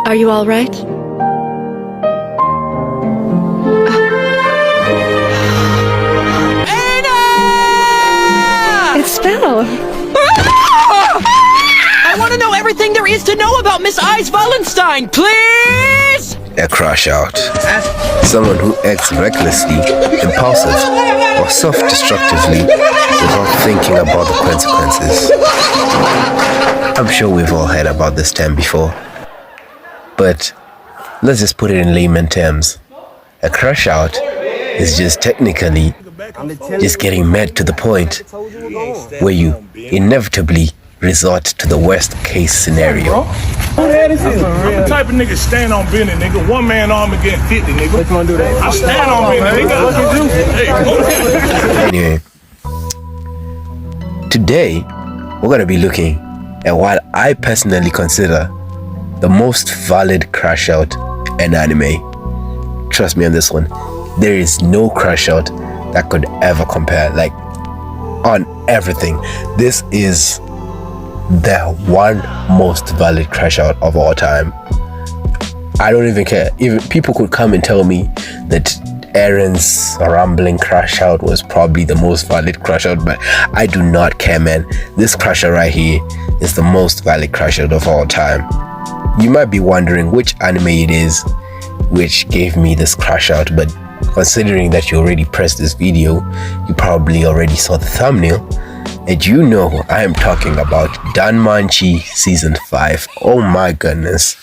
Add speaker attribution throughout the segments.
Speaker 1: Are you all right? It's Belle.
Speaker 2: I want to know everything there is to know about Miss I's Wallenstein, please!
Speaker 3: A Crashout. Someone who acts recklessly, impulsive, or self-destructively without thinking about the consequences. I'm sure we've all heard about this term before, but let's just put it in layman terms. A Crashout is just technically just getting mad to the point where you inevitably resort to the worst case scenario.
Speaker 4: I'm the type of nigga stand on business, nigga. One man arm and get 50, nigga. What you wanna do that? I stand on business, nigga.
Speaker 3: Anyway, today we're gonna be looking at what I personally consider the most valid Crashout in anime. Trust me on this one. There is no Crashout that could ever compare, like, on everything. This is the one most valid Crashout of all time. I don't even care. Even people could come and tell me that Aaron's rambling Crashout was probably the most valid Crashout, but I do not care, man. This Crashout right here is the most valid Crashout of all time. You might be wondering which anime it is which gave me this Crashout, but considering that you already pressed this video, you probably already saw the thumbnail, and you know I am talking about Danmachi Season 5. Oh my goodness.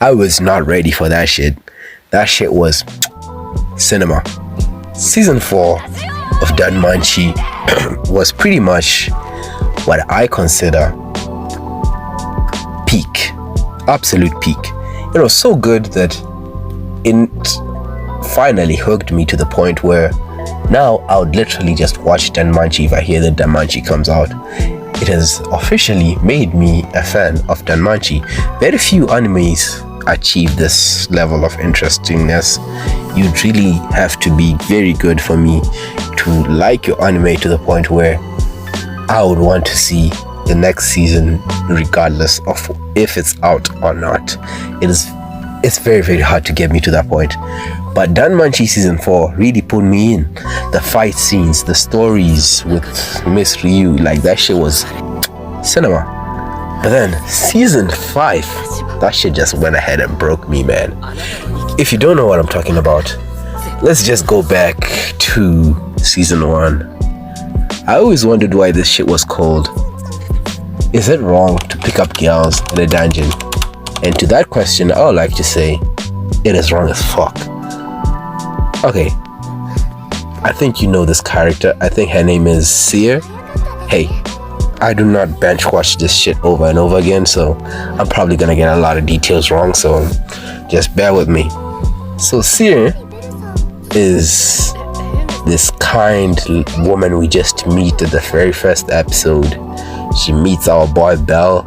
Speaker 3: I was not ready for that shit. That shit was cinema. Season 4 of Danmachi was pretty much what I consider peak. Absolute peak. It was so good that it finally hooked me to the point where now I would literally just watch Danmachi if I hear that Danmachi comes out. It has officially made me a fan of Danmachi. Very few animes achieve this level of interestingness. You'd really have to be very good for me to like your anime to the point where I would want to see the next season regardless of if it's out or not. It's very, very hard to get me to that point. But Danmachi Season 4 really pulled me in. The fight scenes, the stories with Miss Ryu, like that shit was cinema. But then Season 5, that shit just went ahead and broke me, man. If you don't know what I'm talking about, let's just go back to Season 1. I always wondered why this shit was called Is It Wrong to Pick Up Girls in a Dungeon? And to that question, I would like to say, it is wrong as fuck. Okay, I think you know this character. I think her name is Seer. Hey, I do not bench watch this shit over and over again, so I'm probably gonna get a lot of details wrong, so just bear with me. So Seer is this kind woman we just meet at the very first episode. She meets our boy Belle.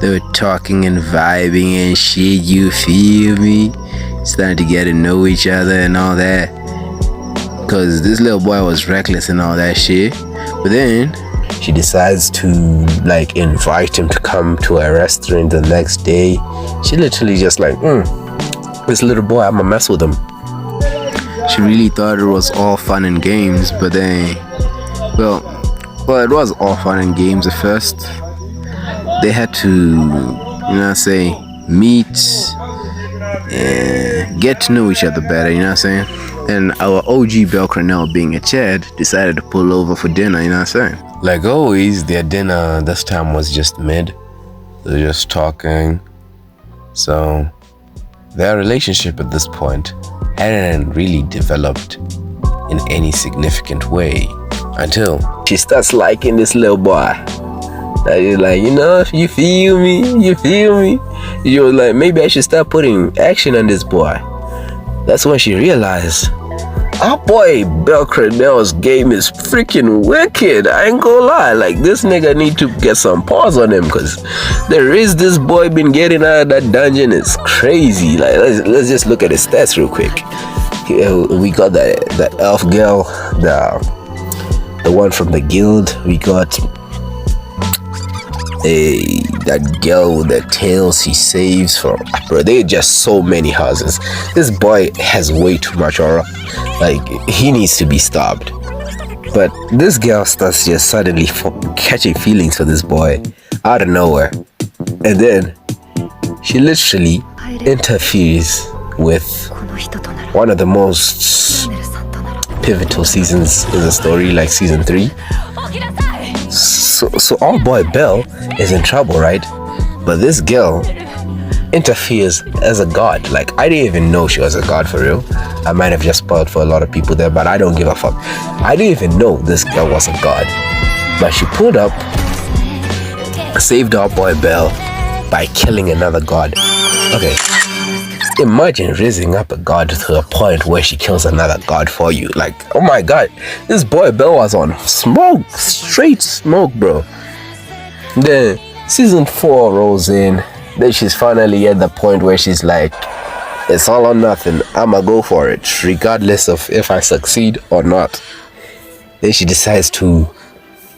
Speaker 3: They were talking and vibing and shit, you feel me? Starting to get to know each other and all that. Cause this little boy was reckless and all that shit. But then she decides to like invite him to come to a restaurant the next day. She literally just like, this little boy, I'ma mess with him. She really thought it was all fun and games, but then, well, it was all fun and games at first. They had to, meet and get to know each other better, you know what I'm saying? And our OG Belle Cronell, being a Chad, decided to pull over for dinner, you know what I'm saying? Like always, their dinner this time was just mid. They're just talking. So their relationship at this point hadn't really developed in any significant way until she starts liking this little boy. That is like, you feel me? You was like, maybe I should start putting action on this boy. That's when she realized, our boy Belle Cronell's game is freaking wicked. I ain't gonna lie, like this nigga need to get some paws on him, cause there is this boy been getting out of that dungeon. It's crazy. Like let's just look at his stats real quick. We got that elf girl, the one from the guild. We got that girl with the tails he saves from. Bro, there are just so many houses. This boy has way too much aura. Like, he needs to be stopped. But this girl starts just suddenly catching feelings for this boy out of nowhere. And then she literally interferes with one of the most pivotal seasons in the story, like season 3. So our boy Belle is in trouble, right? But this girl interferes as a god. Like, I didn't even know she was a god for real. I might have just spoiled for a lot of people there, but I don't give a fuck. I didn't even know this girl was a god. But she pulled up, saved our boy Belle by killing another god. Okay, imagine raising up a god to a point where she kills another god for you. Like, oh my god, this boy Belle was on smoke, straight smoke, bro. Then season 4 rolls in. Then she's finally at the point where she's like, it's all or nothing, I'ma go for it regardless of if I succeed or not. Then she decides to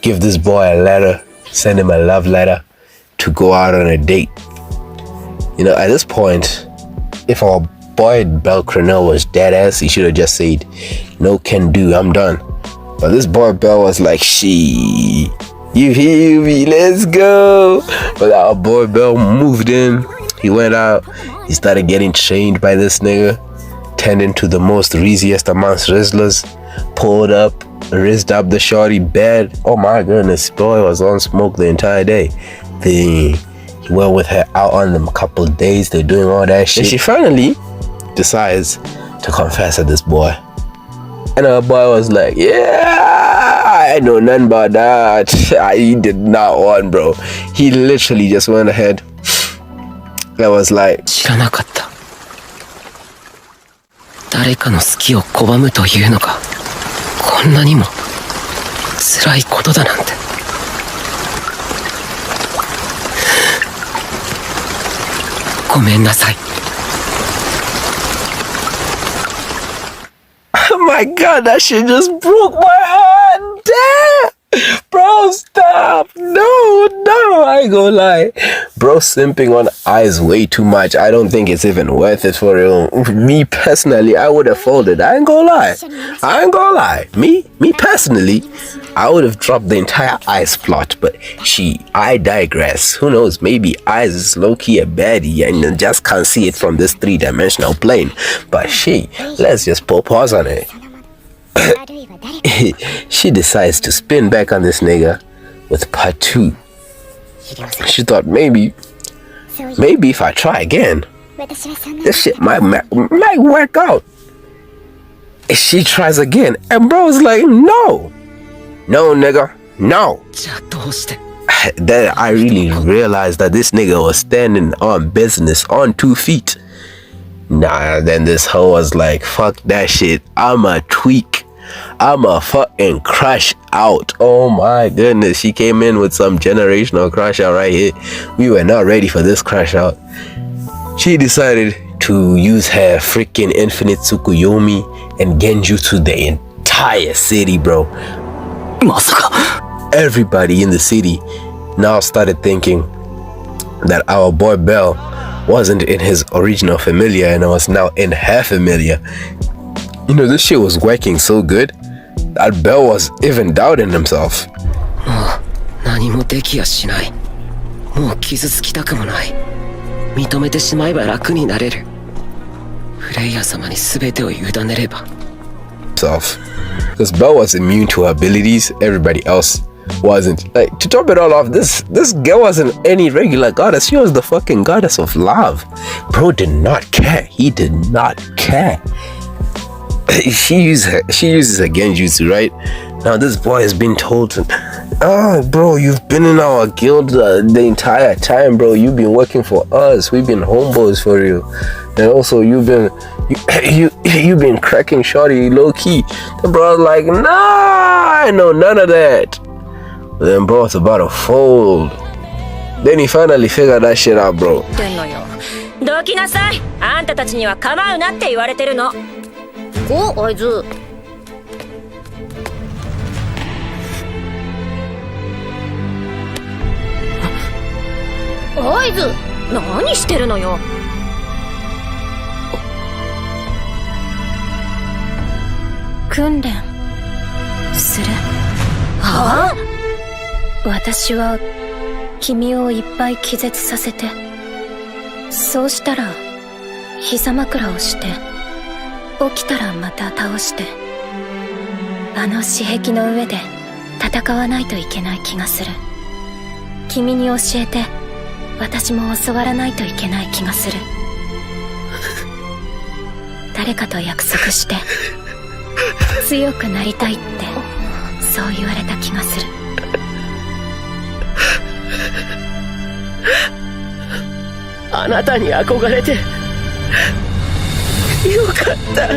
Speaker 3: give this boy a letter, send him a love letter to go out on a date. You know, at this point, if our boy Belle Crenel was dead ass, he should have just said, no can do, I'm done. But this boy Belle was like, she, you hear me, let's go. But our boy Belle moved in. He went out. He started getting trained by this nigga. Turned into the most reasiest amongst wrestlers. Pulled up, rizzed up the shorty bed. Oh my goodness, boy was on smoke the entire day. Then he went with her out on them a couple days. They're doing all that shit. And she finally decides to confess to this boy. And our boy was like, yeah, I know nothing about that. He did not want, bro. He literally just went ahead. I was like,
Speaker 2: 知らなかった。誰かの好きを拒むというのがこんなにも辛いことだなんて。ごめんなさい。
Speaker 3: oh my god, that shit just broke my heart. Damn! Bro, stop. No, I ain't gonna lie. Bro simping on eyes way too much. I don't think it's even worth it for real. Me personally, I would have folded. I ain't gonna lie. Me personally, I would have dropped the entire eyes plot. But I digress. Who knows? Maybe eyes is low-key a baddie and you just can't see it from this 3-dimensional plane. But let's just put pause on it. She decides to spin back on this nigga with part 2. She thought maybe if I try again, this shit might work out. She tries again, and bro's like, no, nigga, no. Then I really realized that this nigga was standing on business on 2 feet. Nah, then this hoe was like, fuck that shit, I'ma tweak. I'ma fucking crash out. Oh my goodness, she came in with some generational crash out right here. We were not ready for this crash out. She decided to use her freaking infinite Tsukuyomi and Genjutsu the entire city, bro. Everybody in the city now started thinking that our boy Belle wasn't in his original familia and was now in her familia. You know, this shit was working so good that Belle was even doubting himself. Because Belle was immune to her abilities, everybody else wasn't. Like, to top it all off, this girl wasn't any regular goddess. She was the fucking goddess of love. Bro did not care. He did not care. She uses her genjutsu, right? Now this boy has been told, oh bro, you've been in our guild the entire time, bro. You've been working for us. We've been homeboys for you. And also you've been cracking shorty low key. The bro's like, nah, I know none of that. But then bro's about to fold. Then he finally figured that shit out, bro.
Speaker 1: どきなさい。あんたたちには構うなって言われてるの。お、あいつ。合図、何してるのよ。訓練する。はあ？私は君をいっぱい気絶させて、そうしたら膝枕をして、起きたらまた倒して、あの屍壁の上で戦わないといけない気がする。君に教えて、私も教わらないといけない気がする。誰かと約束して強くなりたいってそう言われた気がする。
Speaker 2: あなたに憧れてよかった。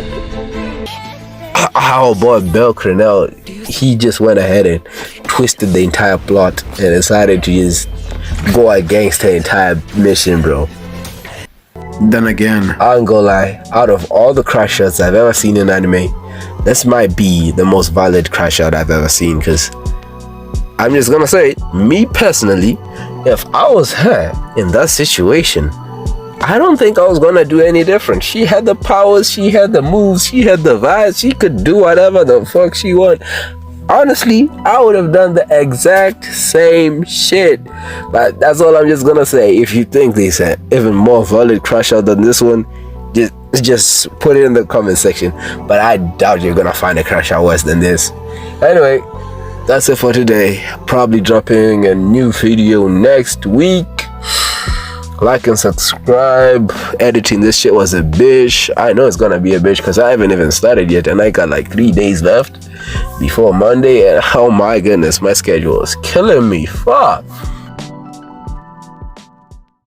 Speaker 3: Our boy Bell Crenell, he just went ahead and twisted the entire plot and decided to just go against the entire mission, bro.
Speaker 5: Then again,
Speaker 3: I ain't gonna lie, out of all the Crashouts I've ever seen in anime, this might be the most valid Crashout I've ever seen, because I'm just gonna say it, me personally, if I was her in that situation, I don't think I was gonna do any different. She had the powers, she had the moves, she had the vibes, she could do whatever the fuck she wanted. Honestly, I would have done the exact same shit. But that's all I'm just gonna say. If you think there's an even more valid Crashout than this one, just put it in the comment section. But I doubt you're gonna find a Crashout worse than this. Anyway, that's it for today. Probably dropping a new video next week. Like and subscribe. Editing this shit was a bitch. I know it's gonna be a bitch because I haven't even started yet and I got like 3 days left before Monday, and oh my goodness, my schedule is killing me. Fuck.